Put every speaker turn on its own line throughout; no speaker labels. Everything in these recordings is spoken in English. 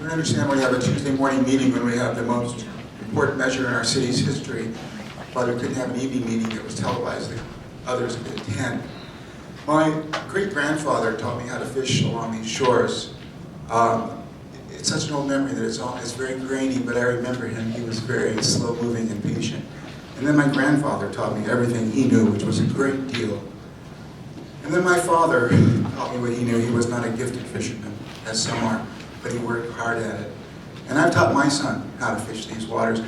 We understand we have a Tuesday morning meeting when we have the most important measure in our city's history, but we couldn't have an evening meeting that was televised that others could attend. My great-grandfather taught me how to fish along these shores. It's such an old memory that it's very grainy, but I remember him. He was very slow-moving and patient. And then my grandfather taught me everything he knew, which was a great deal. And then my father taught me what he knew. He was not a gifted fisherman, as some are, but he worked hard at it. And I've taught my son how to fish these waters.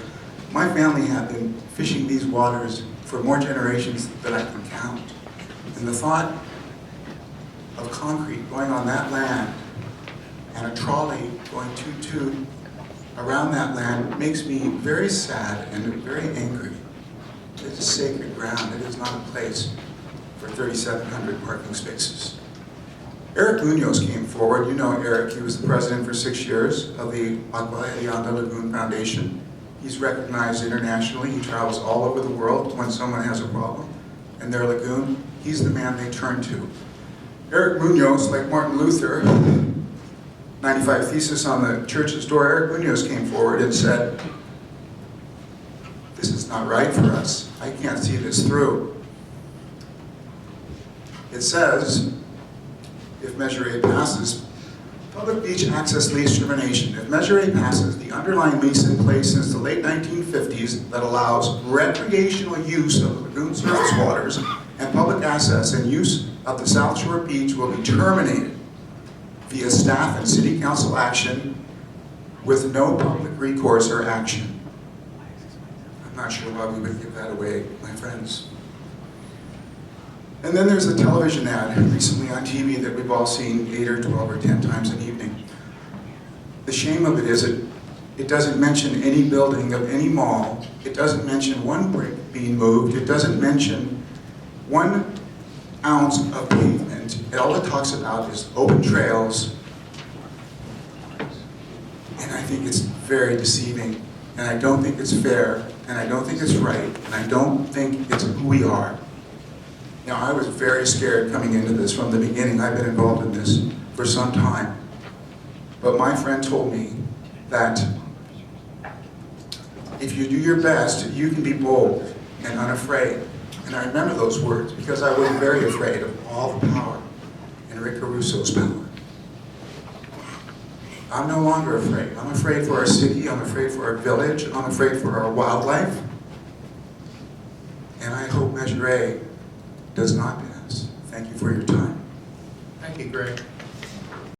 My family have been fishing these waters for more generations than I can count. And the thought of concrete going on that land and a trolley going toot-toot around that land makes me very sad and very angry. It is sacred ground. It is not a place for 3,700 parking spaces. Eric Munoz came forward. You know Eric. He was the president for 6 years of the Agua Hedionda Lagoon Foundation. He's recognized internationally. He travels all over the world when someone has a problem in their lagoon. He's the man they turn to. Eric Munoz, like Martin Luther, 95 Thesis on the church's door, Eric Munoz came forward and said, "This is not right for us. I can't see this through." It says, if Measure A passes, public beach access lease termination. If Measure A passes, the underlying lease in place since the late 1950s that allows recreational use of the lagoon surface waters and public access and use of the South Shore Beach will be terminated via staff and city council action with no public recourse or action. I'm not sure why we would give that away, my friends. And then there's a television ad recently on TV that we've all seen 8 or 12 or 10 times an evening. The shame of it is it doesn't mention any building of any mall. It doesn't mention one brick being moved. It doesn't mention 1 ounce of pavement. All it talks about is open trails. And I think it's very deceiving. And I don't think it's fair. And I don't think it's right. And I don't think it's who we are. Now, I was very scared coming into this from the beginning. I've been involved in this for some time. But my friend told me that if you do your best, you can be bold and unafraid. And I remember those words because I was very afraid of all the power in Rick Caruso's power. I'm no longer afraid. I'm afraid for our city. I'm afraid for our village. I'm afraid for our wildlife. And I hope Measure A does not pass. Thank you for your time.
Thank you, Greg.